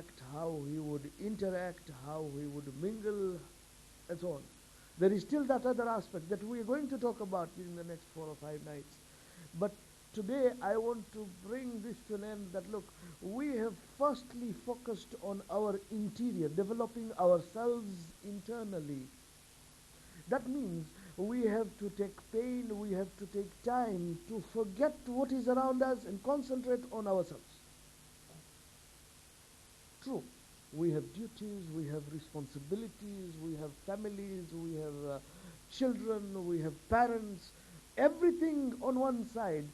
act, how he would interact, how he would mingle, and so on. There is still that other aspect that we are going to talk about during the next 4 or 5 nights. But today I want to bring this to an end that look, we have firstly focused on our interior, developing ourselves internally. That means we have to take pain, we have to take time to forget what is around us and concentrate on ourselves. True, we have duties, we have responsibilities, we have families, we have children, we have parents, everything on one side.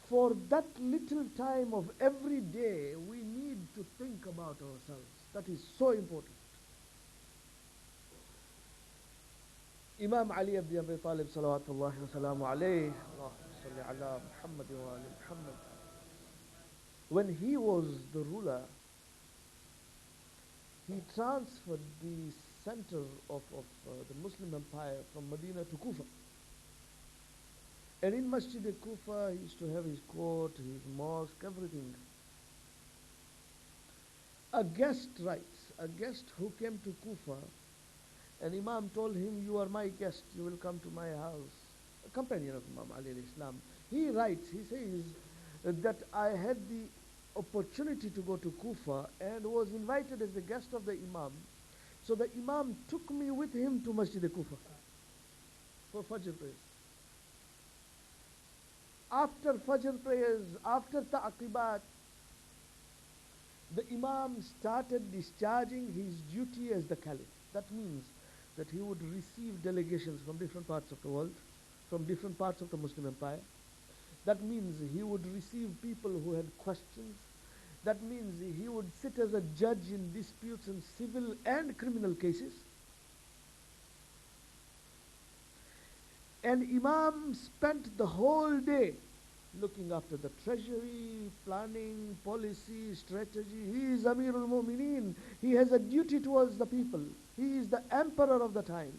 For that little time of every day, we need to think about ourselves. That is so important. Imam Ali ibn Abi Talib salawatullahi wa salamu alayhi, Allahumma salli ala Muhammad wa ali Muhammad. When he was the ruler, he transferred the center of the Muslim empire from Medina to Kufa. And in Masjid Kufa, he used to have his court, his mosque, everything. A guest writes, a guest who came to Kufa, and Imam told him, you are my guest, you will come to my house. A companion of Imam Ali alayhi salam. He writes, he says that I had the opportunity to go to Kufa and was invited as the guest of the Imam. So the Imam took me with him to Masjid Kufa for Fajr prayers. After Fajr prayers, after Ta'aqibat, the Imam started discharging his duty as the Caliph. That means that he would receive delegations from different parts of the world, from different parts of the Muslim empire. That means he would receive people who had questions. That means he would sit as a judge in disputes in civil and criminal cases. And Imam spent the whole day looking after the treasury, planning, policy, strategy. He is Amirul Mu'mineen. He has a duty towards the people. He is the emperor of the time.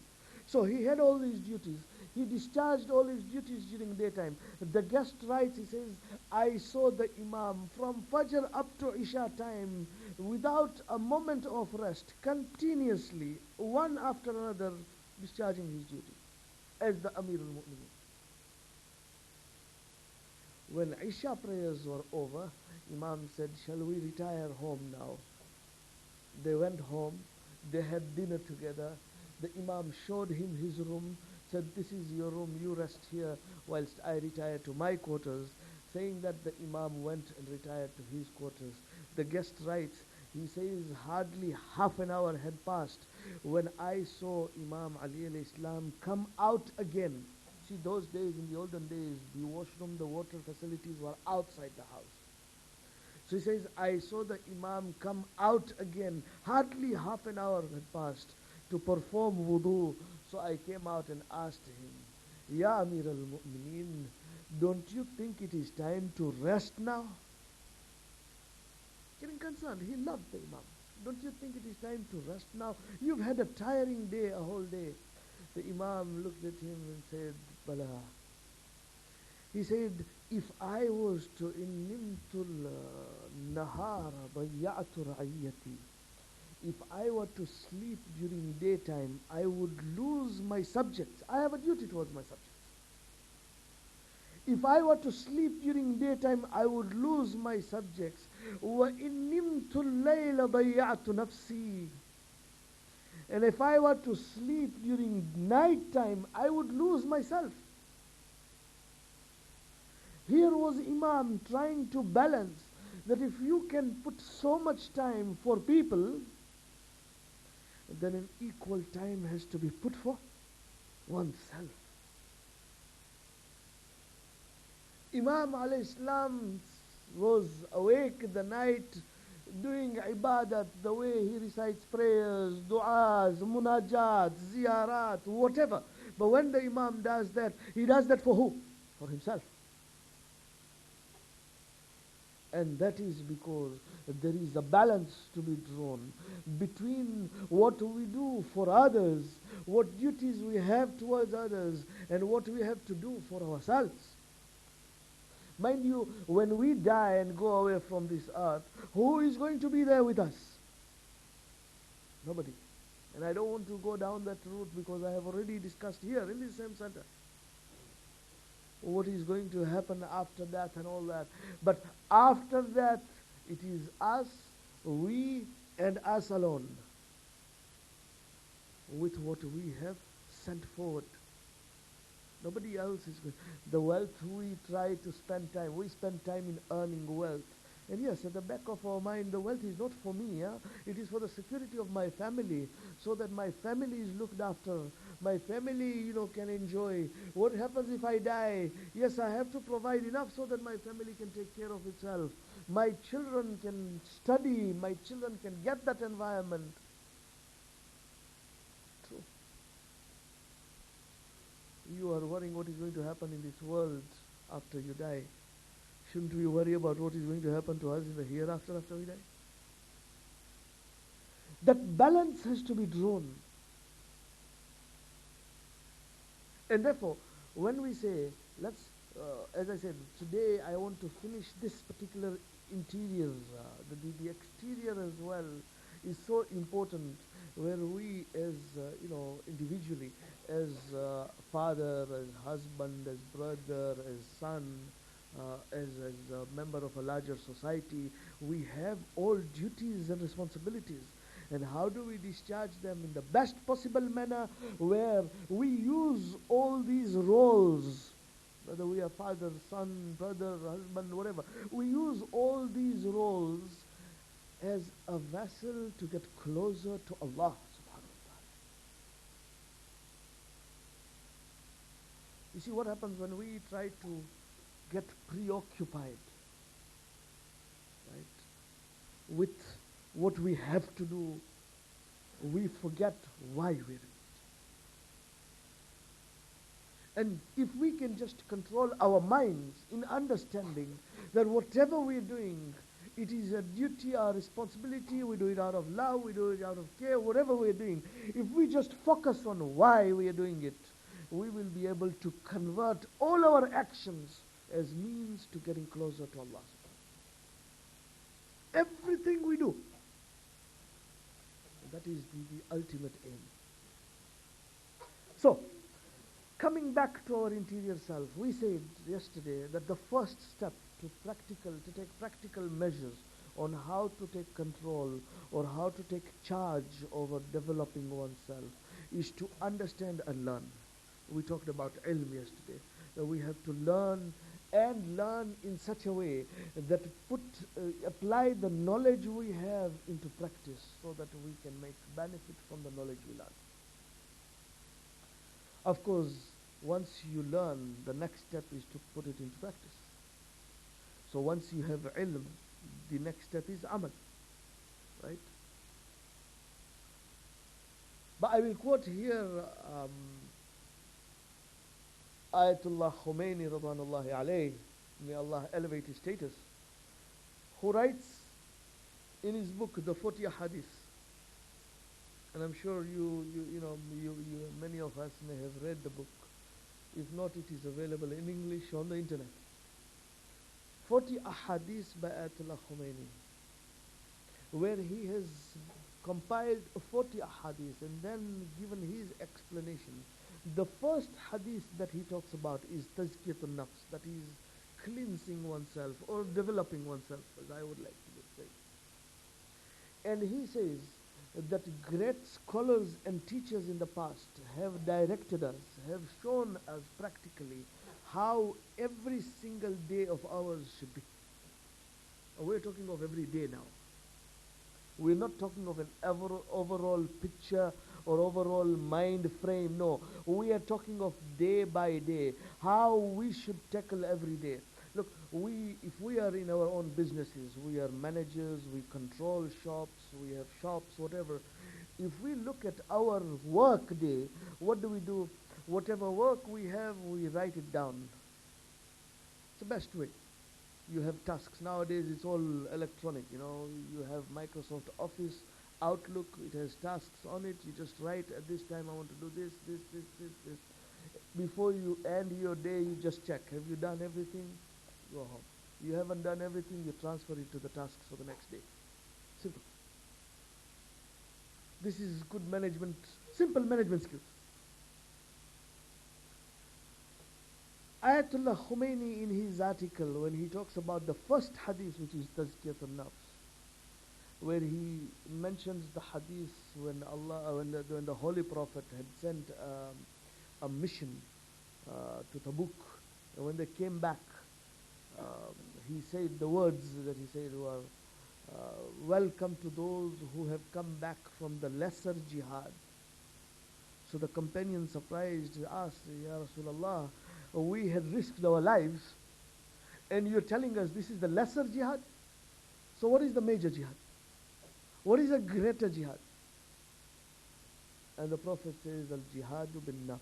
So he had all these duties. He discharged all his duties during daytime. The guest writes, he says, I saw the Imam from Fajr up to Isha time without a moment of rest, continuously, one after another, discharging his duty as the Amirul Mu'mineen. When Isha prayers were over, Imam said, shall we retire home now? They went home, they had dinner together. The Imam showed him his room, said, this is your room, you rest here whilst I retire to my quarters. Saying that, the Imam went and retired to his quarters. The guest writes, he says, hardly half an hour had passed when I saw Imam Ali alayhi salam come out again. See, those days, in the olden days, the washroom, the water facilities were outside the house. So he says, I saw the Imam come out again. Hardly half an hour had passed to perform wudu. So I came out and asked him, Ya Amir al-Mu'mineen, don't you think it is time to rest now? Getting concerned, he loved the Imam. Don't you think it is time to rest now? You've had a tiring day, a whole day. The Imam looked at him and said, Bala. He said, if I was to innimtul nahara dayya'tu ra'iyati, if I were to sleep during daytime, I would lose my subjects. I have a duty towards my subjects. If I were to sleep during daytime, I would lose my subjects. وَإِن نِمْتُ اللَّيْلَ ضَيَّعْتُ نَفْسِي. And if I were to sleep during night time, I would lose myself. Here was Imam trying to balance that if you can put so much time for people, then an equal time has to be put for oneself. Imam alayhi salam was awake in the night doing ibadat, the way he recites prayers, du'as, munajat, ziyarat, whatever. But when the Imam does that, he does that for who? For himself. And that is because there is a balance to be drawn between what we do for others, what duties we have towards others, and what we have to do for ourselves. Mind you, when we die and go away from this earth, who is going to be there with us? Nobody. And I don't want to go down that route because I have already discussed here in this same center what is going to happen after that and all that. But after that, it is us, we, and us alone with what we have sent forward. Nobody else is going. The wealth we try to spend time, we spend time in earning wealth. And yes, at the back of our mind, the wealth is not for me. It is for the security of my family, so that my family is looked after. My family, can enjoy. What happens if I die? Yes, I have to provide enough so that my family can take care of itself. My children can study. My children can get that environment. True. You are worrying what is going to happen in this world after you die. Shouldn't we worry about what is going to happen to us in the hereafter after we die? That balance has to be drawn. And therefore, when we say, as I said, today I want to finish this particular interior, the exterior as well is so important, where we as, individually, as father, as husband, as brother, as son, as a member of a larger society, we have all duties and responsibilities. And how do we discharge them in the best possible manner, where we use all these roles, whether we are father, son, brother, husband, whatever, we use all these roles as a vessel to get closer to Allah subhanahu wa ta'ala. You see what happens when we try to get preoccupied, right, with what we have to do, we forget why we're doing it. And if we can just control our minds in understanding that whatever we're doing, it is a duty, our responsibility, we do it out of love, we do it out of care, whatever we're doing, if we just focus on why we are doing it, we will be able to convert all our actions as means to getting closer to Allah. Everything we do, that is the ultimate aim. So, coming back to our interior self, we said yesterday that the first step to take practical measures on how to take control or how to take charge over developing oneself is to understand and learn. We talked about ilm yesterday, that we have to learn and learn in such a way that apply the knowledge we have into practice so that we can make benefit from the knowledge we learn. Of course, once you learn, the next step is to put it into practice. So once you have ilm, the next step is amal, right? But I will quote here Ayatollah Khomeini radwanullahi alayhi, may Allah elevate his status, who writes in his book, The 40 Hadith, and I'm sure many of us may have read the book. If not, it is available in English on the internet. 40 Ahadith by Ayatollah Khomeini, where he has compiled 40 Ahadith and then given his explanation. The first hadith that he talks about is tazkiyatun nafs, that is cleansing oneself or developing oneself, as I would like to say. And he says that great scholars and teachers in the past have directed us, have shown us practically how every single day of ours should be. We're talking of every day now. We're not talking of an overall picture or overall mind frame. No, we are talking of day by day, how we should tackle every day. Look, if we are in our own businesses, we are managers, we control shops, we have shops, whatever. If we look at our work day, what do? Whatever work we have, we write it down. It's the best way. You have tasks. Nowadays it's all electronic, you have Microsoft Office, Outlook, it has tasks on it. You just write, at this time I want to do this. Before you end your day, you just check. Have you done everything? Go home. You haven't done everything, you transfer it to the tasks for the next day. Simple. This is good management, simple management skills. Ayatollah Khomeini in his article, when he talks about the first hadith, which is Tazkiyat al-Nafs, where he mentions the hadith when when the Holy Prophet had sent a mission to Tabuk, and when they came back, he said the words that he said were, welcome to those who have come back from the lesser jihad. So the companion, surprised, asked, Ya Rasulullah, we had risked our lives, and you're telling us this is the lesser jihad? So what is the major jihad? What is a greater jihad? And the Prophet says, Al-jihadu bin nafs.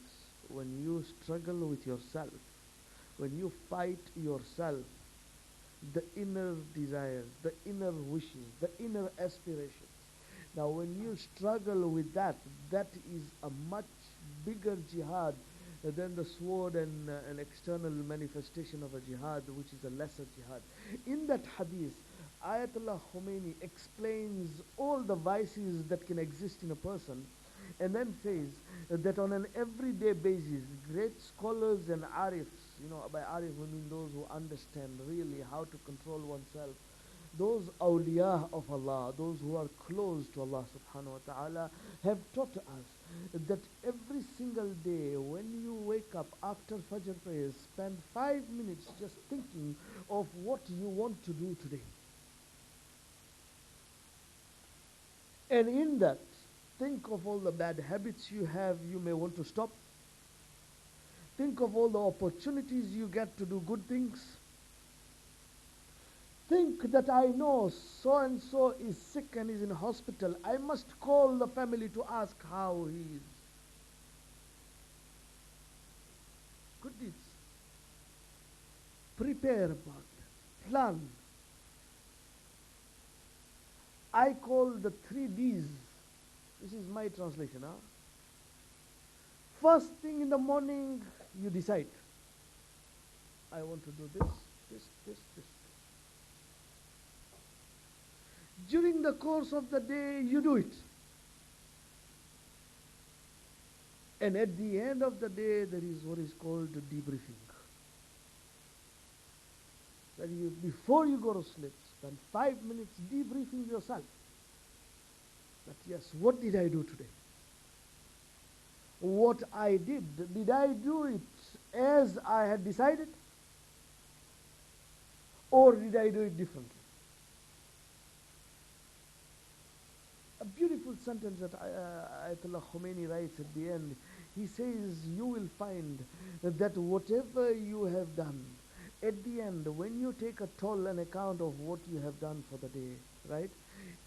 When you struggle with yourself, when you fight yourself, the inner desires, the inner wishes, the inner aspirations. Now when you struggle with that, that is a much bigger jihad than the sword and an external manifestation of a jihad, which is a lesser jihad. In that hadith, Ayatollah Khomeini explains all the vices that can exist in a person, and then says that on an everyday basis, great scholars and arifs, by arif we mean those who understand really how to control oneself, those awliya of Allah, those who are close to Allah subhanahu wa ta'ala, have taught us that every single day when you wake up after Fajr prayers, spend 5 minutes just thinking of what you want to do today. And in that, think of all the bad habits you have, you may want to stop. Think of all the opportunities you get to do good things. Think that I know so and so is sick and is in hospital. I must call the family to ask how he is. Good deeds. Prepare about that. Plan. I call the 3 Ds. This is my translation. First thing in the morning, you decide. I want to do this, this. During the course of the day, you do it. And at the end of the day, there is what is called debriefing. That you, before you go to sleep, spend 5 minutes debriefing yourself. That yes, what did I do today? What I did I do it as I had decided? Or did I do it differently? A beautiful sentence that Ayatollah Khomeini writes at the end. He says, you will find that whatever you have done, at the end, when you take a toll and account of what you have done for the day, right?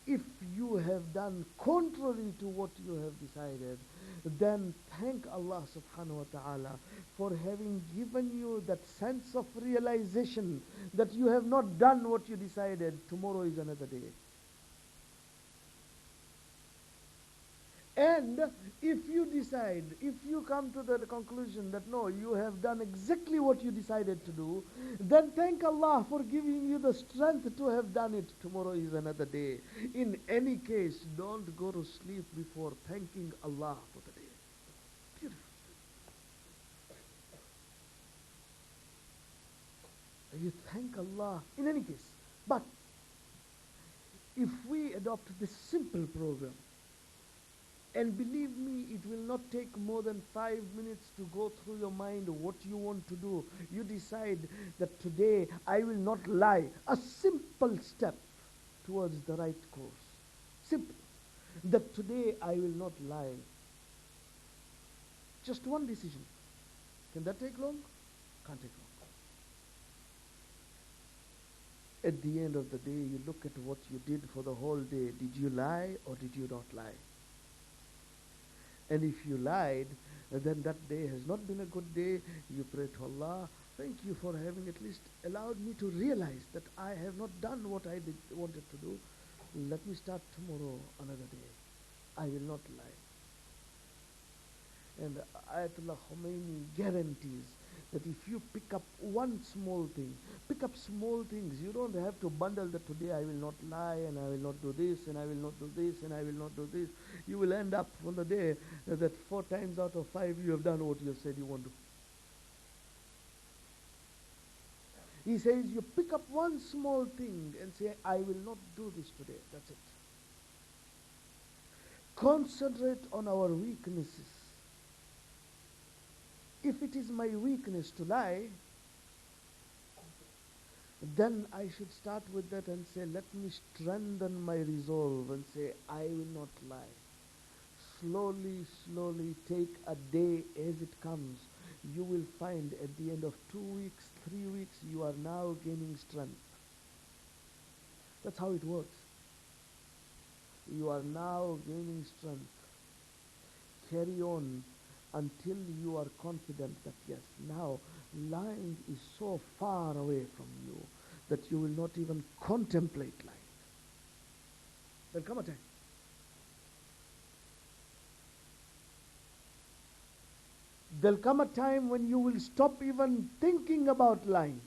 If you have done contrary to what you have decided, then thank Allah subhanahu wa ta'ala for having given you that sense of realization that you have not done what you decided. Tomorrow is another day. And if you decide, if you come to the conclusion that no, you have done exactly what you decided to do, then thank Allah for giving you the strength to have done it. Tomorrow is another day. In any case, don't go to sleep before thanking Allah for the day. Beautiful. You thank Allah in any case. But if we adopt this simple program, and believe me, it will not take more than 5 minutes to go through your mind what you want to do. You decide that today I will not lie. A simple step towards the right course. Simple. That today I will not lie. Just one decision. Can that take long? Can't take long. At the end of the day, you look at what you did for the whole day. Did you lie or did you not lie? And if you lied, then that day has not been a good day. You pray to Allah, thank you for having at least allowed me to realize that I have not done what I wanted to do. Let me start tomorrow another day. I will not lie. And Ayatollah Khomeini guarantees that if you pick up one small thing, pick up small things. You don't have to bundle that today I will not lie and I will not do this and I will not do this and I will not do this. You will end up on the day that 4 times out of 5 you have done what you said you want to. He says you pick up one small thing and say, I will not do this today. That's it. Concentrate on our weaknesses. If it is my weakness to lie, then I should start with that and say, let me strengthen my resolve and say, I will not lie. Slowly, slowly take a day as it comes. You will find at the end of 2 weeks, 3 weeks, you are now gaining strength. That's how it works. You are now gaining strength. Carry on until you are confident that yes, now lying is so far away from you that you will not even contemplate lying. There'll come a time. There'll come a time when you will stop even thinking about lying.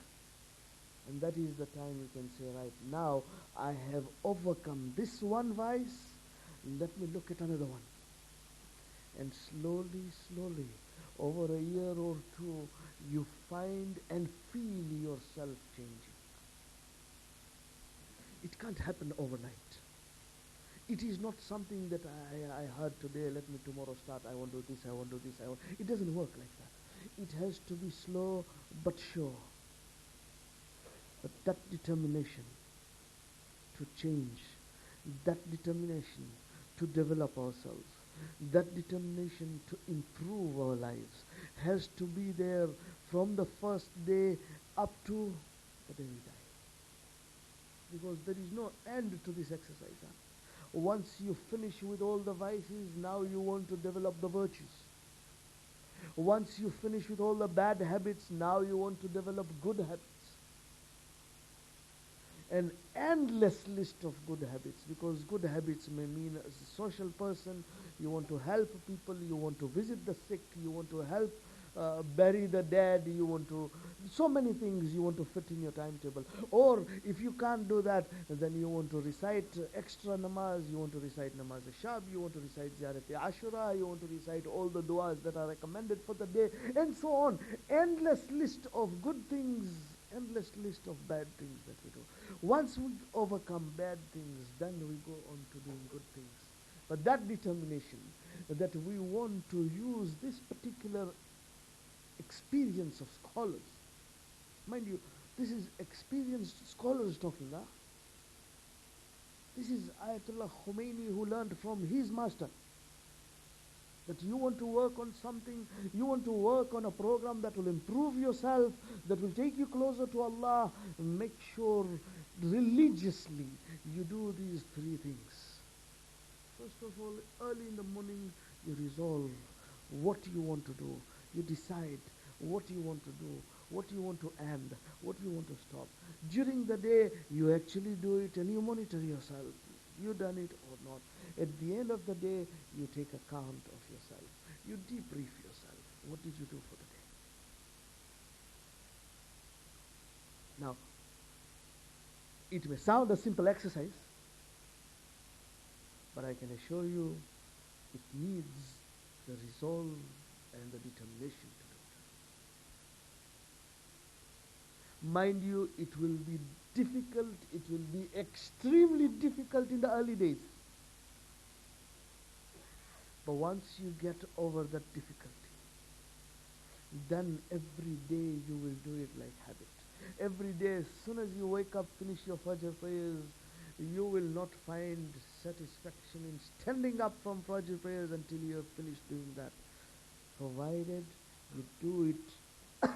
And that is the time you can say, right, now I have overcome this one vice, let me look at another one. And slowly, slowly, over a year or two, you find and feel yourself changing. It can't happen overnight. It is not something that I heard today, let me tomorrow start, I want to do this, I want to do this, I want. It doesn't work like that. It has to be slow but sure. But that determination to change, that determination to develop ourselves, that determination to improve our lives has to be there from the first day up to the day we die. Because there is no end to this exercise. Huh? Once you finish with all the vices, now you want to develop the virtues. Once you finish with all the bad habits, now you want to develop good habits. An endless list of good habits, because good habits may mean as a social person, you want to help people, you want to visit the sick, you want to help bury the dead, you want to, so many things you want to fit in your timetable. Or if you can't do that, then you want to recite extra namaz, you want to recite namaz shab, you want to recite ziyarat ashura, you want to recite all the du'as that are recommended for the day, and so on. Endless list of good things, endless list of bad things that we do. Once we overcome bad things, then we go on to doing good things. But that determination that we want to use this particular experience of scholars, mind you, this is experienced scholars talking. Huh? This is Ayatollah Khomeini who learned from his master. That you want to work on something, you want to work on a program that will improve yourself, that will take you closer to Allah, make sure religiously you do these 3 things. First of all, early in the morning, you resolve what you want to do. You decide what you want to do, what you want to end, what you want to stop. During the day, you actually do it and you monitor yourself. You done it or not. At the end of the day, you take account of yourself. You debrief yourself. What did you do for the day? Now, it may sound a simple exercise, but I can assure you it needs the resolve and the determination to do it. Mind you, it will be difficult, it will be extremely difficult in the early days. But once you get over that difficulty, then every day you will do it like habit. Every day, as soon as you wake up, finish your Fajr prayers, you will not find satisfaction in standing up from Fajr prayers until you have finished doing that. Provided you do it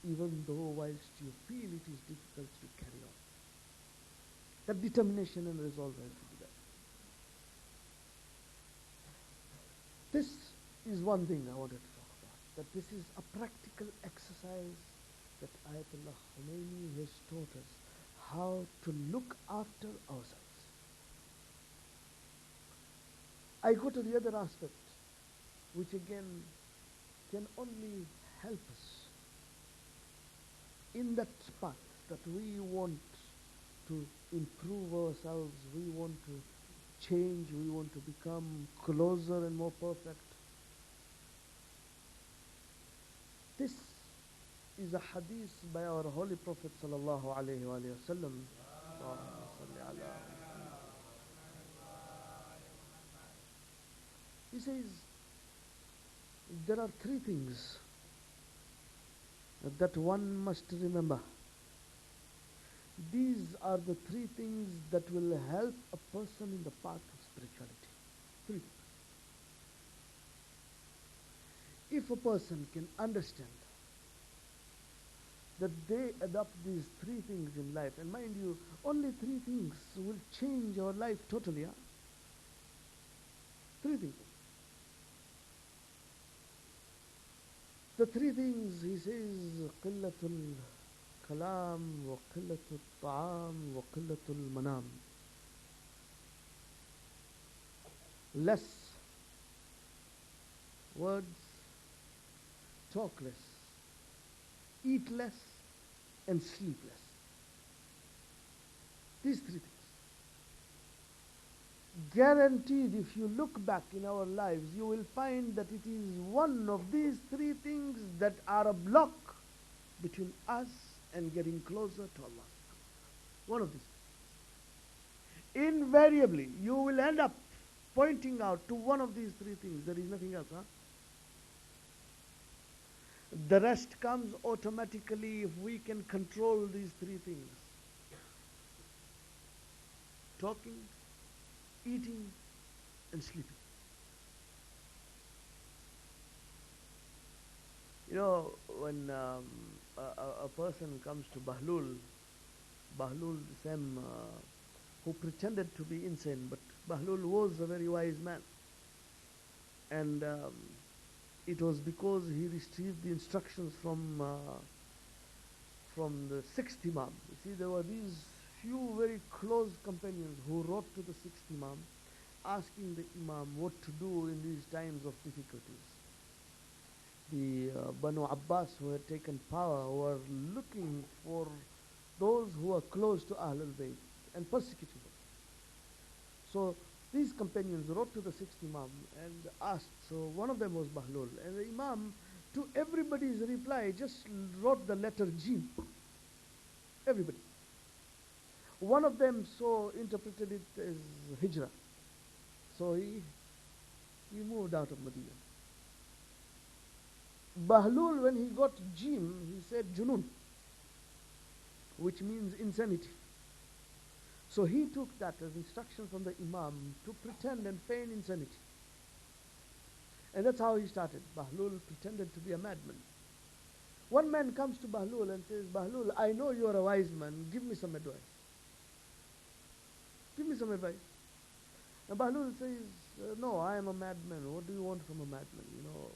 even though whilst you feel it is difficult, you carry on. That determination and resolve has to be there. This is one thing I wanted to talk about, that this is a practical exercise that Ayatollah Khomeini has taught us how to look after ourselves. I go to the other aspect. which again can only help us in that path that we want to improve ourselves, we want to change, we want to become closer and more perfect. This is a hadith by our Holy Prophet sallallahu alaihi wasallam. He says there are three things that one must remember. These are the three things that will help a person in the path of spirituality. Three things. If a person can understand that they adopt these three things in life, and mind you, only three things will change our life totally. Huh? Three things. The three things, he says, قلة الكلام وقلة الطعام وقلة المنام. Less words, talk less, eat less, and sleep less. These three things. Guaranteed, if you look back in our lives, you will find that it is one of these three things that are a block between us and getting closer to Allah. One of these. Invariably, you will end up pointing out to one of these three things. There is nothing else. Huh? The rest comes automatically if we can control these three things. Talking, eating, and sleeping. You know, when a person comes to Bahlul the same who pretended to be insane, but Bahlul was a very wise man. And it was because he received the instructions from the sixth Imam. You see, there were these few very close companions who wrote to the sixth Imam asking the Imam what to do in these times of difficulties. The Banu Abbas, who had taken power, were looking for those who are close to Ahlul Bayt and persecuting them. So these companions wrote to the sixth Imam and asked. So one of them was Bahlul, and the Imam, to everybody's reply, just wrote the letter Jim. Everybody. One of them so interpreted it as Hijrah. So he moved out of Medina. Bahlul, when he got Jim, he said Junun, which means insanity. So he took that as instruction from the Imam to pretend and feign insanity. And that's how he started. Bahlul pretended to be a madman. One man comes to Bahlul and says, Bahlul, I know you are a wise man, give me some advice. Give me some advice. And Bahlul says, no, I am a madman. What do you want from a madman? You know,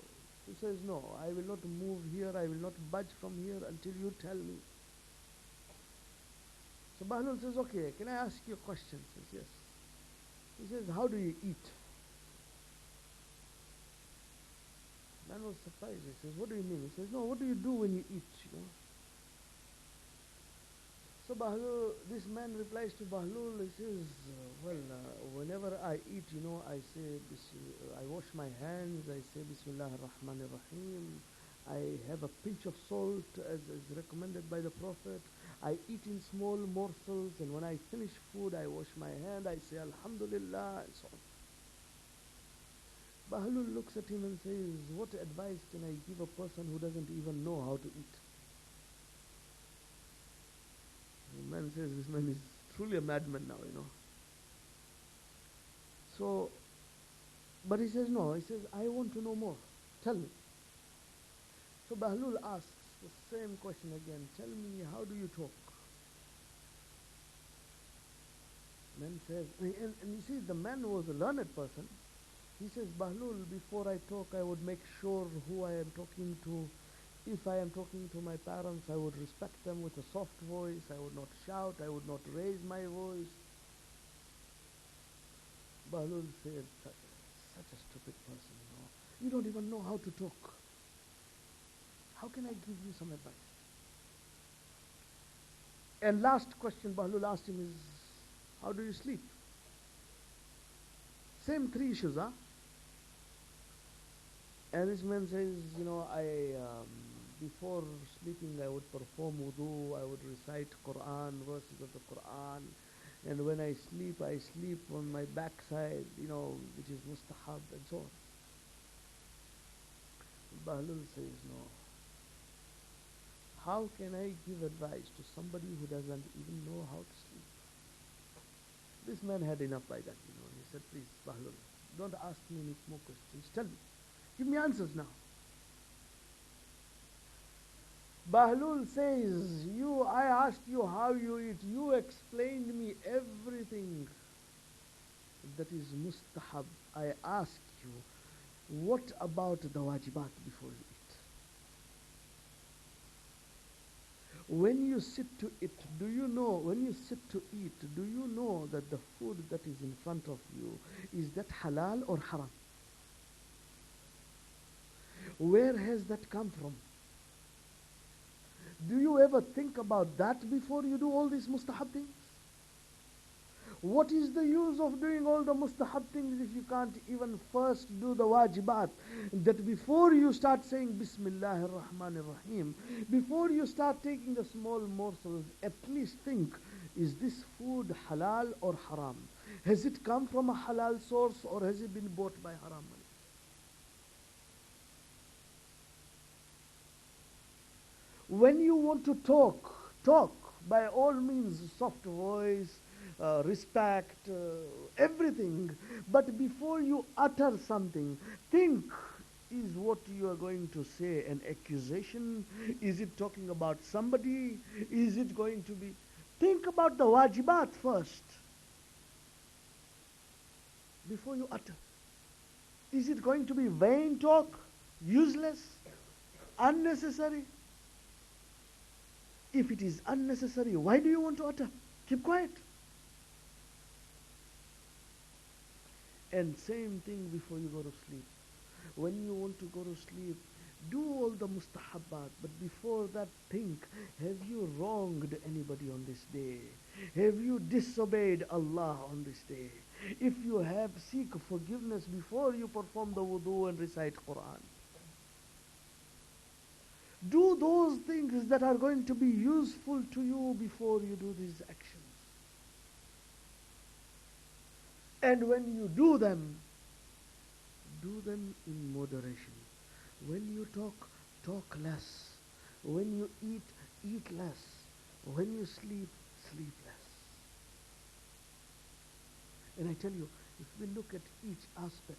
he says, no, I will not move here, I will not budge from here until you tell me. So Bahlul says, okay, can I ask you a question? He says, yes. He says, how do you eat? Man was surprised. He says, what do you mean? He says, no, what do you do when you eat? You know? So Bahlul, this man replies to Bahlul, he says, whenever I eat, you know, I say, I wash my hands, I say Bismillah ar-Rahman ar-Rahim, I have a pinch of salt as recommended by the Prophet, I eat in small morsels, and when I finish food, I wash my hand, I say Alhamdulillah, and so on. Bahlul looks at him and says, what advice can I give a person who doesn't even know how to eat? The man says, this man is truly a madman now, you know. So, but he says, no, he says, I want to know more. Tell me. So Bahlul asks the same question again. Tell me, how do you talk? Man says, and you see, the man was a learned person. He says, Bahlul, before I talk, I would make sure who I am talking to. If I am talking to my parents, I would respect them with a soft voice. I would not shout. I would not raise my voice. Bahlul said, such a stupid person, you know. You don't even know how to talk. How can I give you some advice? And last question Bahlul asked him is, how do you sleep? Same three issues, huh? And this man says, you know, before sleeping I would perform wudu, I would recite Quran, verses of the Quran, and when I sleep on my backside, you know, which is mustahab and so on. Bahlul says, no. How can I give advice to somebody who doesn't even know how to sleep? This man had enough by that, you know. He said, please, Bahlul, don't ask me any more questions. Tell me. Give me answers now. Bahlul says, I asked you how you eat. You explained me everything that is mustahab. I ask you, what about the wajibat before you eat? When you sit to eat, when you sit to eat, do you know that the food that is in front of you, is that halal or haram? Where has that come from? Do you ever think about that before you do all these mustahab things? What is the use of doing all the mustahab things if you can't even first do the wajibat? That before you start saying Bismillah ar-Rahman ar-Rahim, before you start taking the small morsels, at least think, is this food halal or haram? Has it come from a halal source or has it been bought by haram money? When you want to talk by all means, soft voice, respect, everything. But before you utter something, think, is what you are going to say an accusation? Is it talking about somebody? Is it going to be... Think about the wajibat first before you utter. Is it going to be vain talk, useless, unnecessary? If it is unnecessary, why do you want to utter? Keep quiet. And same thing before you go to sleep. When you want to go to sleep, do all the mustahabbat, but before that think, have you wronged anybody on this day? Have you disobeyed Allah on this day? If you have, seek forgiveness before you perform the wudu and recite Quran. Do those things that are going to be useful to you before you do these actions. And when you do them in moderation. When you talk less. When you eat less. When you sleep less. And I tell you, if we look at each aspect,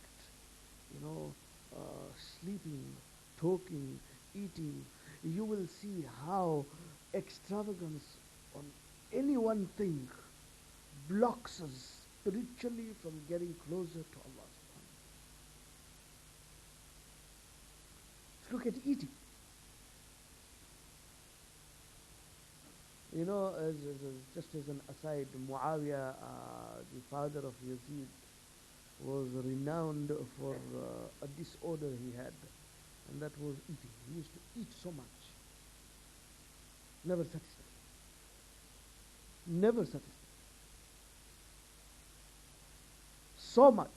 sleeping, talking, eating, you will see how extravagance on any one thing blocks us spiritually from getting closer to Allah subhanahu wa ta'ala. Let's look at eating. Just as an aside, Muawiyah, the father of Yazid, was renowned for a disorder he had, and that was eating. He used to eat so much, never satisfied. Never satisfied. So much.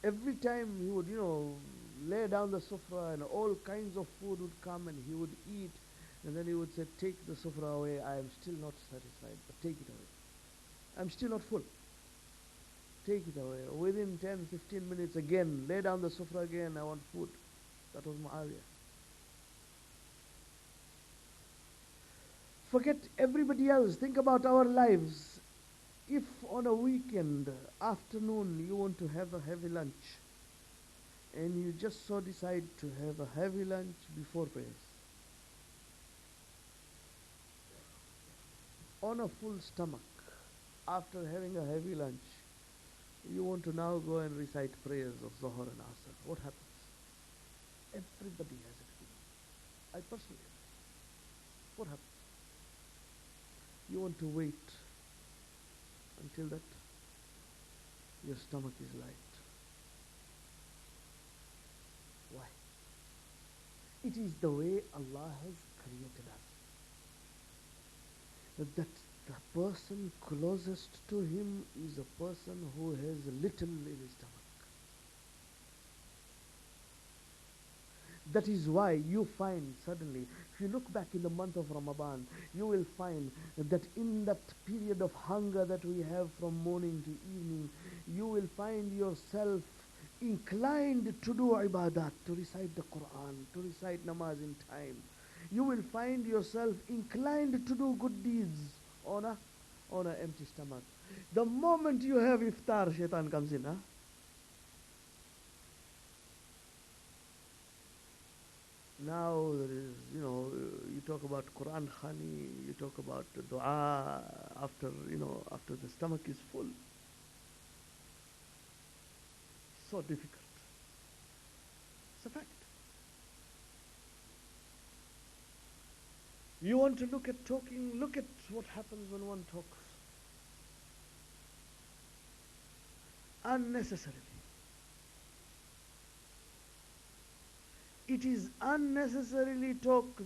Every time he would, lay down the sufra and all kinds of food would come and he would eat, and then he would say, take the sufra away, I am still not satisfied, but take it away. I'm still not full. Take it away. Within 10, 15 minutes again, lay down the sufra again, I want food. That was Muawiyah. Forget everybody else. Think about our lives. If on a weekend afternoon you want to have a heavy lunch, and you just so decide to have a heavy lunch before prayers, on a full stomach, after having a heavy lunch, you want to now go and recite prayers of Zuhr and Asr. What happens? Everybody has it. I personally have. What happens? You want to wait until that your stomach is light. It is the way Allah has created us. That the person closest to him is a person who has little in his stomach. That is why you find suddenly, if you look back in the month of Ramadan, you will find that in that period of hunger that we have from morning to evening, you will find yourself inclined to do ibadat, to recite the Quran, to recite namaz in time. You will find yourself inclined to do good deeds on a empty stomach. The moment you have iftar, shaitan comes in. Huh? Now there is, you talk about Quran Khani, you talk about dua after, after the stomach is full. So difficult. It's a fact. You want to look at talking, look at what happens when one talks. Unnecessarily. It is unnecessary talk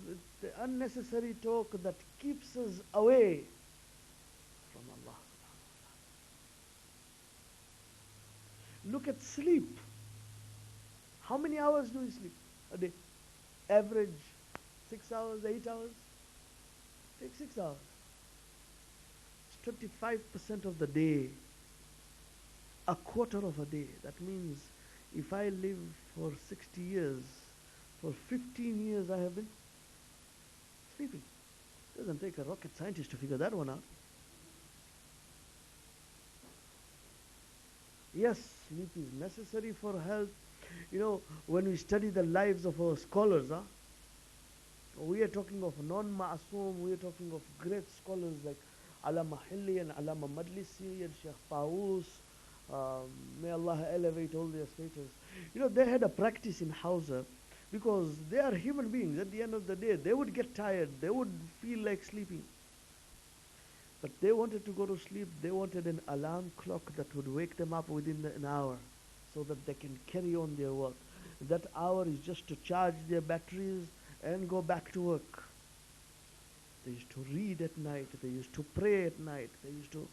that keeps us away from Allah. Look at sleep. How many hours do we sleep a day? Average 6 hours, 8 hours? Take 6 hours. It's 25% of the day. A quarter of a day. That means if I live for 60 years, for 15 years I have been sleeping. It doesn't take a rocket scientist to figure that one out. Yes, sleep is necessary for health. When we study the lives of our scholars, we are talking of non-ma'asum, we are talking of great scholars like Allama Hilli and Allama Majlisi and Sheikh Taus. May Allah elevate all their status. They had a practice in Hausa because they are human beings. At the end of the day, they would get tired. They would feel like sleeping. But they wanted to go to sleep. They wanted an alarm clock that would wake them up within an hour so that they can carry on their work. That hour is just to charge their batteries and go back to work. They used to read at night. They used to pray at night. They used to...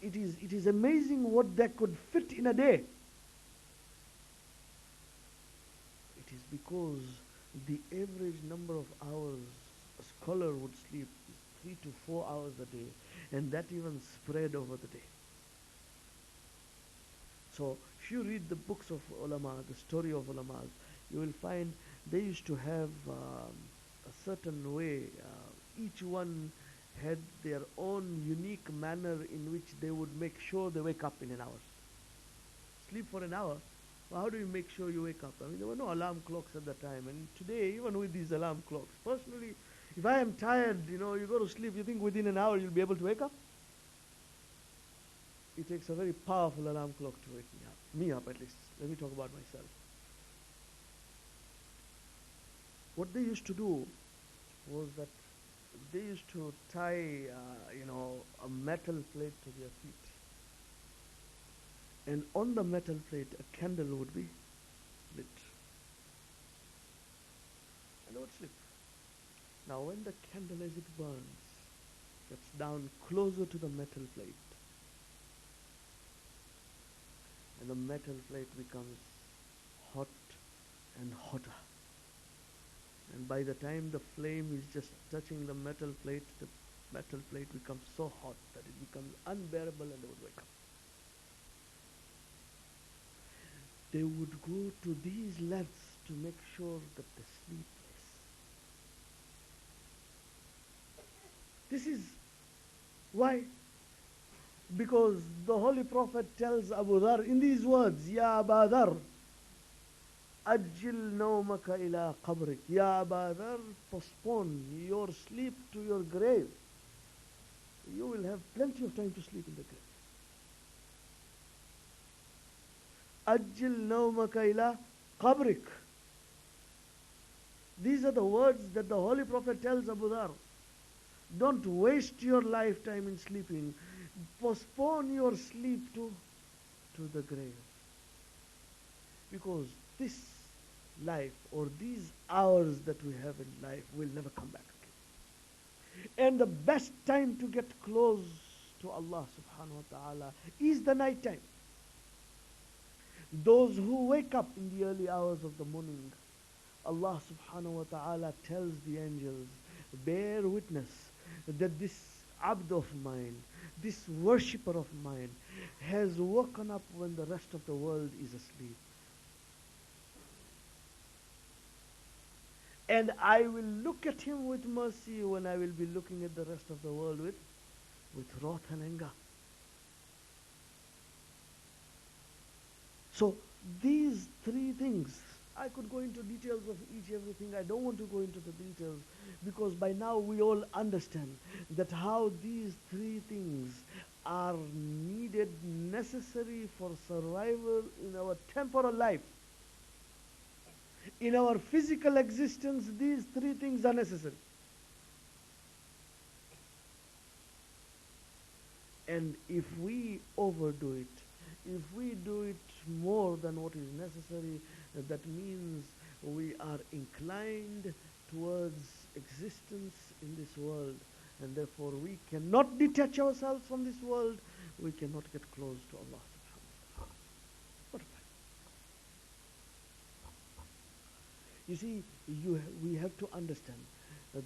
It is amazing what they could fit in a day. It is because the average number of hours a scholar would sleep is 3 to 4 hours a day, and that even spread over the day. So if you read the books of ulama, the story of ulamas, you will find they used to have a certain way. Each one had their own unique manner in which they would make sure they wake up in an hour. Sleep for an hour. Well, how do you make sure you wake up? I mean, there were no alarm clocks at that time. And today, even with these alarm clocks, personally, if I am tired, you go to sleep, you think within an hour you'll be able to wake up? It takes a very powerful alarm clock to wake me up. Me up, at least. Let me talk about myself. What they used to do was that they used to tie, a metal plate to their feet. And on the metal plate, a candle would be lit. And they would sleep. Now, when the candle, as it burns, gets down closer to the metal plate, and the metal plate becomes hot and hotter. And by the time the flame is just touching the metal plate becomes so hot that it becomes unbearable, and they would wake up. They would go to these lengths to make sure that they sleep less. This is why? Because the Holy Prophet tells Abu Dhar in these words, Ya Abu Dhar, Ajil nawmaka ila qabrik. Ya Abu Dhar, postpone your sleep to your grave. You will have plenty of time to sleep in the grave. Ajil nawmaka ila qabrik. These are the words that the Holy Prophet tells Abu Dhar. Don't waste your lifetime in sleeping. Postpone your sleep to the grave. Because this life or these hours that we have in life will never come back again. And the best time to get close to Allah subhanahu wa ta'ala is the night time. Those who wake up in the early hours of the morning, Allah subhanahu wa ta'ala tells the angels, bear witness that this abd of mine, this worshipper of mine, has woken up when the rest of the world is asleep. And I will look at him with mercy when I will be looking at the rest of the world with wrath and anger. So these three things, I could go into details of each everything. I don't want to go into the details because by now we all understand that how these three things are needed, necessary for survival in our temporal life. In our physical existence, these three things are necessary. And if we overdo it, if we do it more than what is necessary, that means we are inclined towards existence in this world, and therefore we cannot detach ourselves from this world. We cannot get close to Allah subhanahu wa ta'ala. What a fact. You see, we have to understand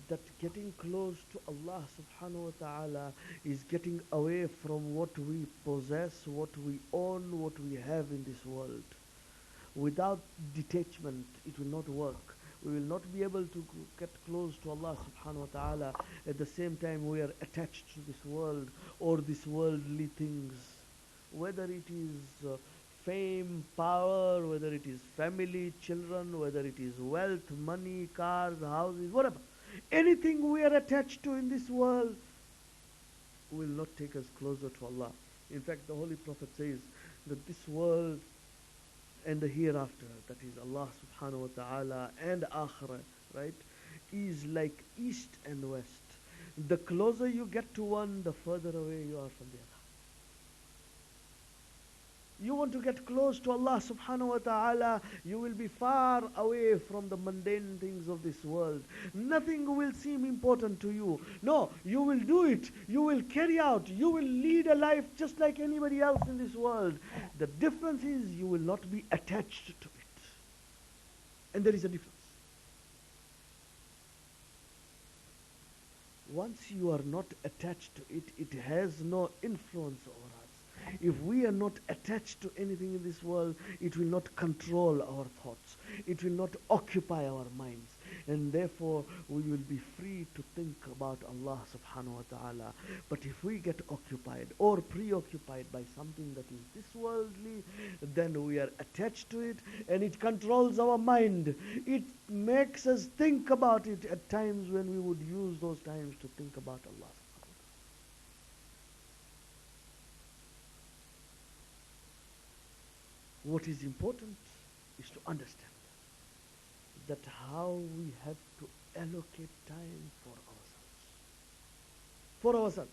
that getting close to Allah subhanahu wa ta'ala is getting away from what we possess, what we own, what we have in this world. Without detachment, it will not work. We will not be able to get close to Allah subhanahu wa ta'ala at the same time we are attached to this world or these worldly things. Whether it is fame, power, whether it is family, children, whether it is wealth, money, cars, houses, whatever. Anything we are attached to in this world will not take us closer to Allah. In fact, the Holy Prophet says that this world and the hereafter, that is Allah subhanahu wa ta'ala and akhirah, right, is like east and west. The closer you get to one, the further away you are from the other. You want to get close to Allah subhanahu wa ta'ala, you will be far away from the mundane things of this world. Nothing will seem important to you. No, you will do it. You will carry out. You will lead a life just like anybody else in this world. The difference is you will not be attached to it. And there is a difference. Once you are not attached to it, it has no influence over us. If we are not attached to anything in this world, it will not control our thoughts. It will not occupy our minds. And therefore, we will be free to think about Allah subhanahu wa ta'ala. But if we get occupied or preoccupied by something that is this worldly, then we are attached to it and it controls our mind. It makes us think about it at times when we would use those times to think about Allah. What is important is to understand that how we have to allocate time for ourselves. For ourselves.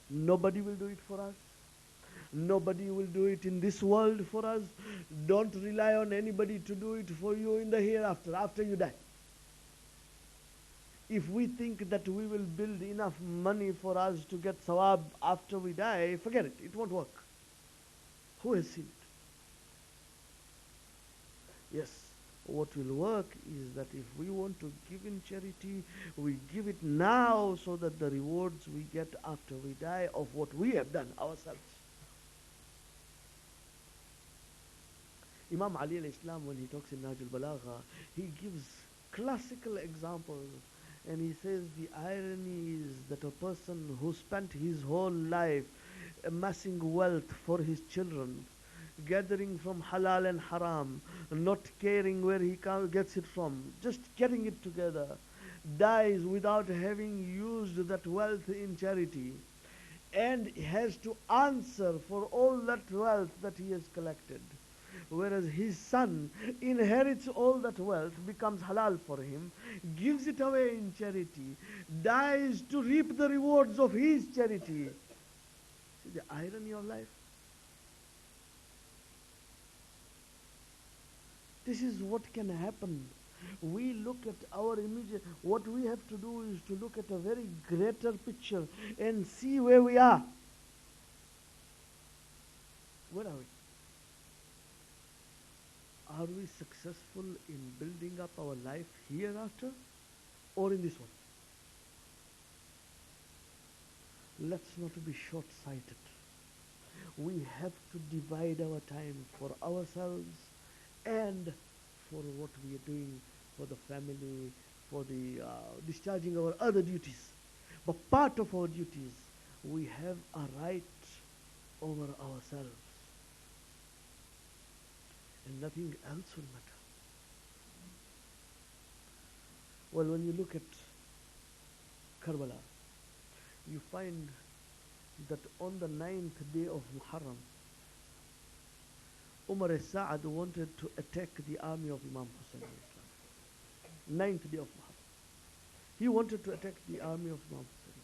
Nobody will do it for us. Nobody will do it in this world for us. Don't rely on anybody to do it for you in the hereafter, after you die. If we think that we will build enough money for us to get sawab after we die, forget it. It won't work. Who has seen it? Yes, what will work is that if we want to give in charity, we give it now so that the rewards we get after we die of what we have done ourselves. Imam Ali al-Islam, when he talks in Nahj al-Balagha, he gives classical examples and he says the irony is that a person who spent his whole life amassing wealth for his children, gathering from halal and haram, not caring where he gets it from, just getting it together, dies without having used that wealth in charity, and has to answer for all that wealth that he has collected. Whereas his son inherits all that wealth, becomes halal for him, gives it away in charity, dies to reap the rewards of his charity. See the irony of life? This is what can happen. We look at our immediate, what we have to do is to look at a very greater picture and see where we are. Where are we? Are we successful in building up our life hereafter or in this one? Let's not be short-sighted. We have to divide our time for ourselves and for what we are doing for the family, for the discharging our other duties. But part of our duties, we have a right over ourselves. And nothing else will matter. Well, when you look at Karbala, you find that on the 9th day of Muharram, Umar al-Sa'ad wanted to attack the army of Imam Hussein. 9th day of Muharram. He wanted to attack the army of Imam Hussein.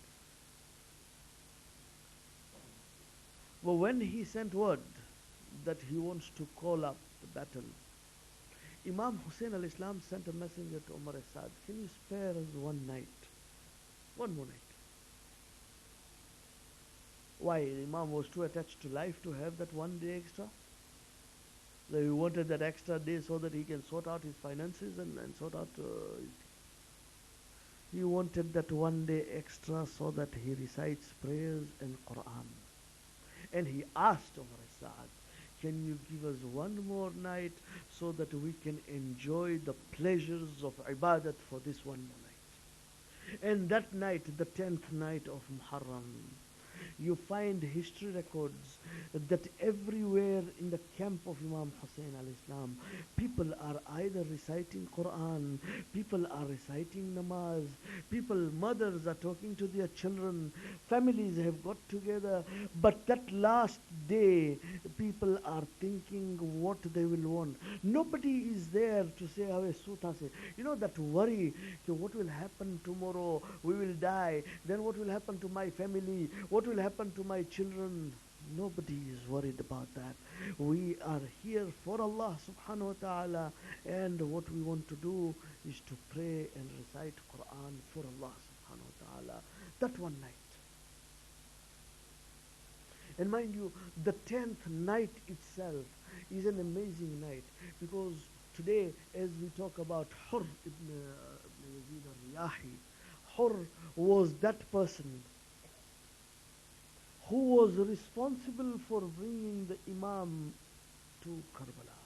But when he sent word that he wants to call up the battle, Imam Hussein al-Islam sent a messenger to Umar al-Sa'ad, can you spare us one night? One more night. Why? Imam was too attached to life to have that one day extra. So he wanted that extra day so that he can sort out his finances and sort out he wanted that one day extra so that he recites prayers and Quran. And he asked Umar al-Sa'ad, can you give us one more night so that we can enjoy the pleasures of ibadat for this one more night? And that night, the 10th night of Muharram, you find history records that everywhere in the camp of Imam Hussein al-Islam, people are either reciting Quran, people are reciting namaz, mothers are talking to their children, families have got together, but that last day, people are thinking what they will want. Nobody is there to say, that worry, what will happen tomorrow, we will die, then what will happen to my family, what will happen to my children. Nobody is worried about that. We are here for Allah subhanahu wa ta'ala, and what we want to do is to pray and recite Quran for Allah subhanahu wa ta'ala that one night. And mind you, the 10th night itself is an amazing night, because today, as we talk about Hurr ibn Yazid al-Riyahi, Hurr was that person who was responsible for bringing the Imam to Karbala.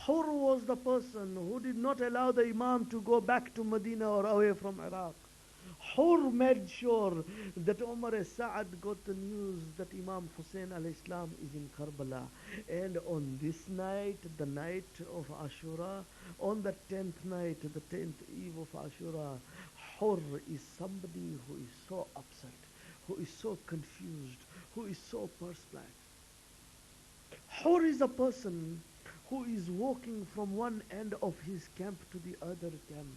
Hurr was the person who did not allow the Imam to go back to Medina or away from Iraq. Hurr made sure that Umar al-Sa'ad got the news that Imam Hussein al-Islam is in Karbala. And on this night, the night of Ashura, on the 10th night, the 10th eve of Ashura, Hurr is somebody who is so upset, who is so confused, who is so perplexed. Hurr is a person who is walking from one end of his camp to the other camp.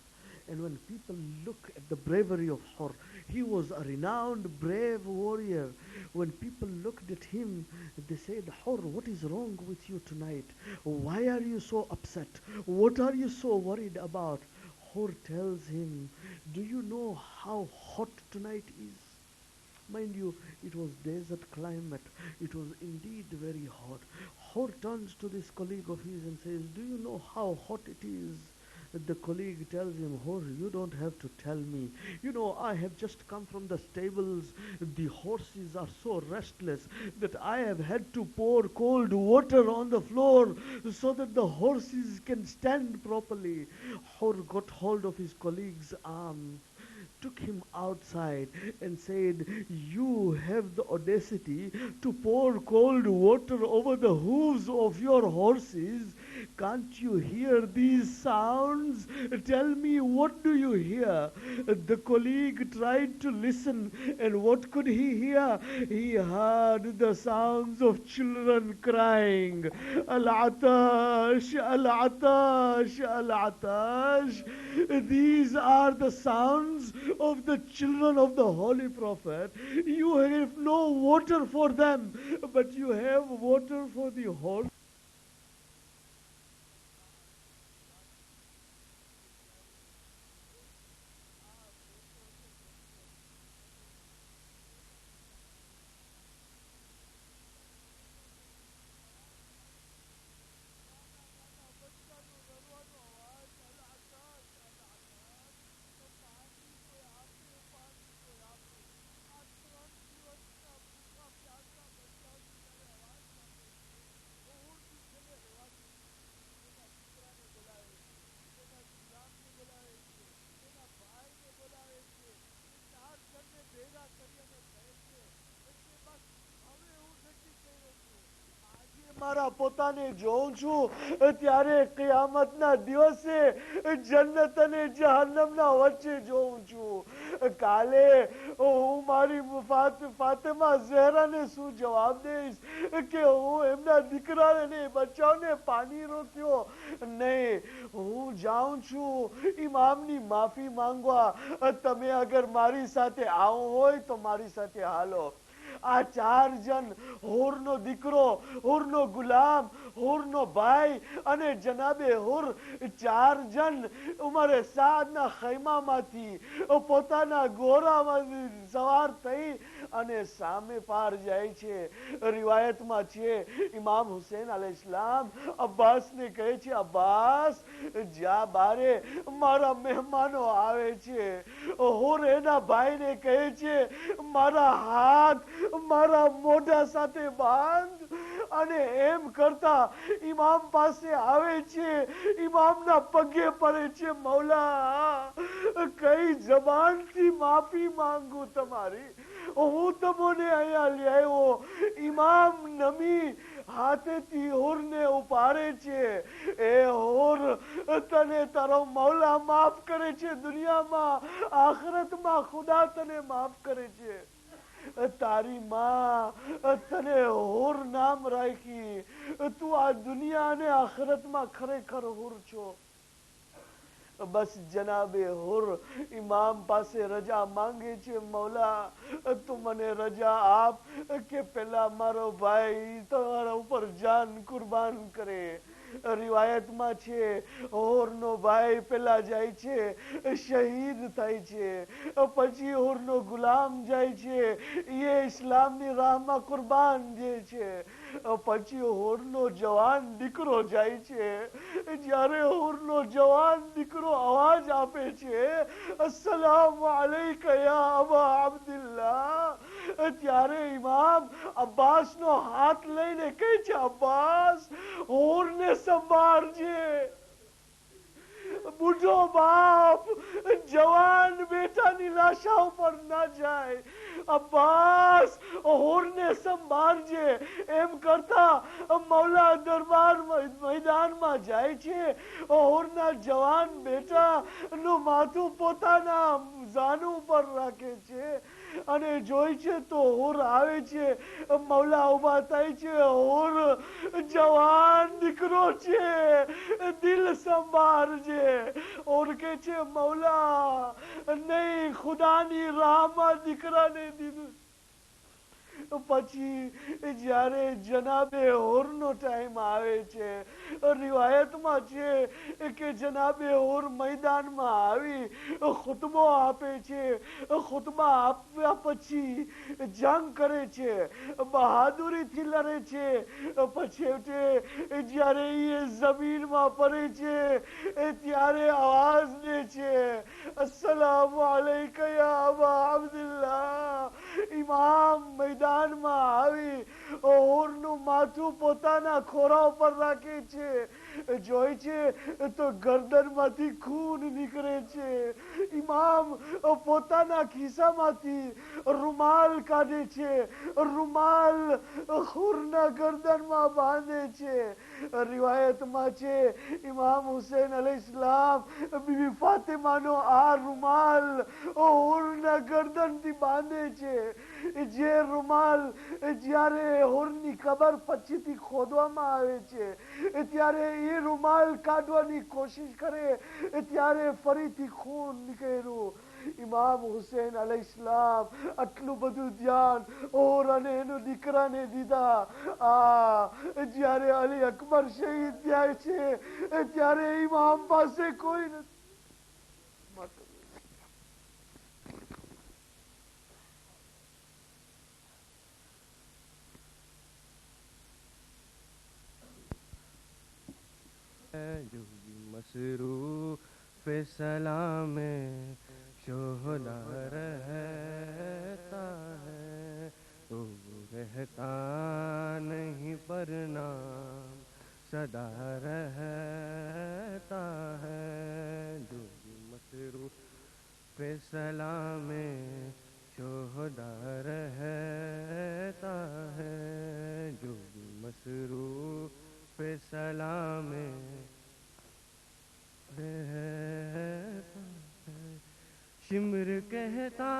And when people look at the bravery of Hurr, he was a renowned, brave warrior. When people looked at him, they said, Hurr, what is wrong with you tonight? Why are you so upset? What are you so worried about? Hurr tells him, do you know how hot tonight is? Mind you, it was desert climate. It was indeed very hot. Hurr turns to this colleague of his and says, do you know how hot it is? The colleague tells him, Hurr, you don't have to tell me. You know, I have just come from the stables. The horses are so restless that I have had to pour cold water on the floor so that the horses can stand properly. Hurr got hold of his colleague's arm, took him outside and said, you have the audacity to pour cold water over the hooves of your horses. Can't you hear these sounds? Tell me, what do you hear? The colleague tried to listen, and what could he hear? He heard the sounds of children crying, Al-Atash, Al-Atash, Al-Atash. These are the sounds of the children of the Holy Prophet. You have no water for them, but you have water for the horse. મારા પોતાને જોઉં છું ત્યારે કિયામતના દિવસે જન્નત અને જહન્નમના વચ્ચે જોઉં છું. કાલે હું મારી ફાતિમા ઝહરાને શું જવાબ દઈશ કે હું એમના દીકરા અને બચ્ચાઓને પાણી રોક્યો? નહીં, હું જાઉં છું ઇમામની માફી માંગવા. તમે અગર મારી સાથે આવો હોય તો મારી સાથે હાલો. આ 4 જણ, હુરનો દીકરો, હુરનો ગુલામ, હુરનો ભાઈ અને જનાબે હુર, 4 જણ ઉમરે સાદના ખૈમામાંથી પોતાના ઘોડામાં સવાર થઈ અને સામે પાર જાય છે. રિવાયતમાં છે ઇમામ હુસૈન અલૈહિસ્સલામ અબ્બાસને કહે છે, અબ્બાસ જ્યાં બારે મારા મહેમાનો આવે છે. હુર એના ભાઈને કહે છે, મારા હાથ મારા મોઢા સાથે બાંધ. અને એમ કરતા ઇમામ પાસે આવે છે, ઇમામના પગે પડે છે, મૌલા કઈ જબાનથી માફી માંગુ તમારી? હું તમને અહીંયા લઈ આવ્યો. ઇમામ નમી હાથેથી હુરને ઉપાડે છે. એ હુર, તને તારો મૌલા માફ કરે છે દુનિયામાં, આખરતમાં ખુદા તને માફ કરે છે. તારી માં તને હુર નામ રાખી. તું આ દુનિયા અને આખરતમાં ખરેખર હુર છો. બસ જનાબે હુર ઇમામ પાસે રજા માંગે છે, મૌલા તું મને રજા આપ કે પેલા મારો ભાઈ તમારા ઉપર જાન કુરબાન કરે. રિવાયતમાં છે હુરનો ભાઈ પેલા જાય છે, શહીદ થાય છે. પછી હુરનો ગુલામ જાય છે, એ ઇસ્લામની રાહમાં કુરબાન જાય છે. પછી હુરનો જવાન દીકરો જાય છે. જ્યારે હુરનો જવાન દીકરો અવાજ આપે છે, અસ્સલામુ અલૈકા યા અબા અબ્દુલ્લાહ, ત્યારે ઇમામ અબ્બાસનો હાથ લઈને કહે છે, અબ્બાસ હુરને સંભાળજે. બુઢો બાપ જવાન બેટાની લાશા ઉપર ના જાય. અબ્બાસ હુરને સંભાળજે. એમ કરતા મૌલા દરબાર મેદાનમાં જાય છે. હુરના જવાન બેટા નું માથું પોતાના જાનુ ઉપર રાખે છે અને જોઈ છે તો હુર આવે છે. મૌલા ઉભા થાય છે, હુર જવાન દીકરો છે, દિલ સંભાળજે. ઓળખે છે, મૌલા નહીં, ખુદાની રાહમાં દીકરાને દીધું. પછી જ્યારે જનાબે હુરનો ટાઈમ આવે છે, રિવાયતમાં છે કે જનાબે હુર મેદાનમાં આવી ખુતબો આપે છે. ખુતબા આપ્યા પછી જંગ કરે છે, બહાદુરીથી લડે છે. પછી જ્યારે એ જમીનમાં પડે છે ત્યારે આવાજ દે છે, અસ્સલામુ અલૈકા યા અબા અબ્દુલ્લાહ. ઇમામ મેદાનમાં આવી હુરનું માથું પોતાના ખોરા ઉપર રાખે છે. જોઈ છે તો ગરદનમાંથી ખૂન નીકળે છે. ઇમામ પોતાના ખિસ્સામાંથી રૂમાલ કાઢે છે, રૂમાલ હુરના ગરદનમાં બાંધે છે. રિવાયતમાં છે ઇમામ હુસૈન અલૈહિસ્સલામ બીબી ફાતિમાનો આ રૂમાલ હુરના ગરદનથી બાંધે છે. જે રૂમાલ જ્યારે હુરની કબર પછીથી ખોદવામાં આવે છે ત્યારે એ રૂમાલ કાઢવાની કોશિશ કરે ત્યારે ફરીથી ખૂન નીકળ્યું. ઇમામ હુસૈન અલૈહિસ્સલામ આટલું બધું ધ્યાન હુર અને એનું દીકરાને દીધા. જ્યારે અલી અકબર શહીદ થાય છે ત્યારે ઇમામ પાસે કોઈ નથી. جو مصروف سلام شہدا رہتا ہے تو رہتا نہیں پر نام صدا رہتا ہے. جو مصروف سلام شہدا رہتا ہے, جو مصروف سلام رہتا ہے. شمر کہتا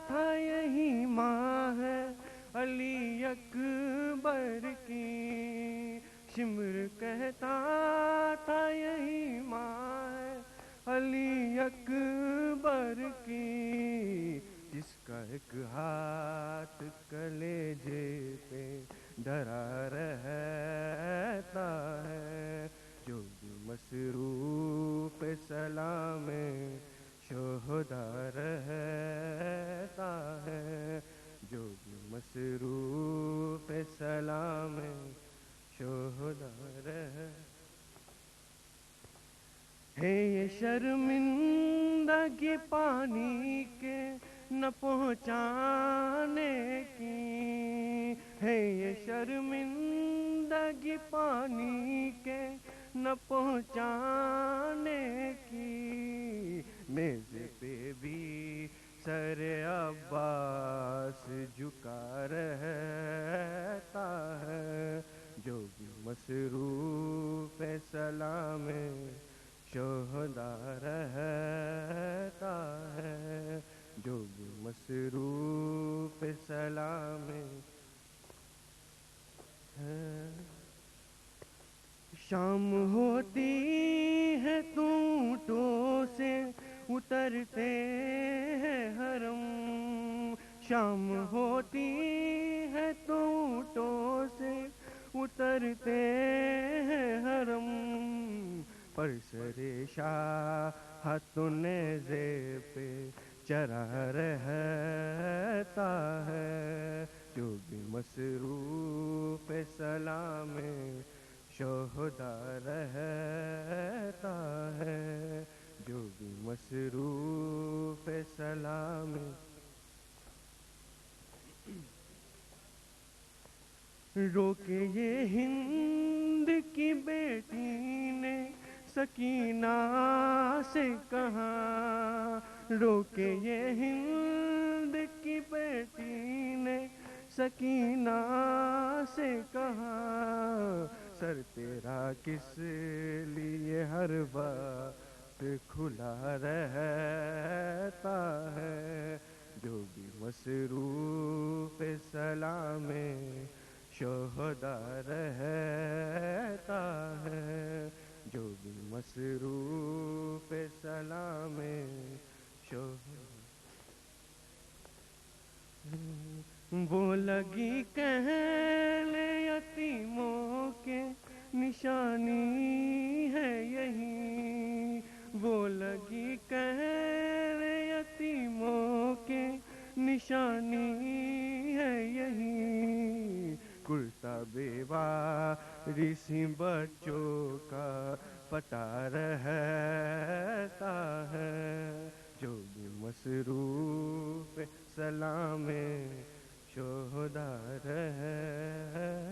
تھا یہی ماں ہے علی اکبر کی. شمر کہتا تھا یہی ماں ہے علی اکبر کی. جس کا ایک ہاتھ کلیجے پہ دھرا رہتا ہے. جو بھی مصروف سلام شہداء رہتا ہے. جو بھی مصروف سلام شہداء رہتا ہے. یہ شرمندگی پانی کے نہ پہنچانے کی ہے. یہ شرمندگی پانی کے نہ پہنچانے کی. میز پہ بھی سر عباس جھکا رہتا ہے. جو بھی مصروف سلام شہداء رہتا ہے. جو بھی مصروف سلام ہے. شام ہوتی ہے تو اونٹوں سے اترتے ہیں حرم. شام ہوتی ہے تو اونٹوں سے اترتے ہیں حرم. پر سر شاہ ہاتھوں نیزے پہ چرا رہتا ہے. جو بھی مصروف سلام شہداء رہتا ہے. جو بھی مصروف سلام روکے یہ ہند کی بیٹی نے سکینہ سے کہا. روکے یہ ہند کی بیٹی نے سکینہ سے کہا. سر تیرا کس لیے ہر وقت کھلا رہتا ہے. جو بھی مصروف سلام شہداء رہتا ہے. جو بھی مصروف سلام شہداء. وہ لگی کہنے یتیموں کے نشانی ہے یہی. وہ لگی کہنے یتیموں کے نشانی ہے یہی. کرتا بے وارثی بچوں کا پتا رہتا ہے. جو بھی مصروف سلام شہداء رہتا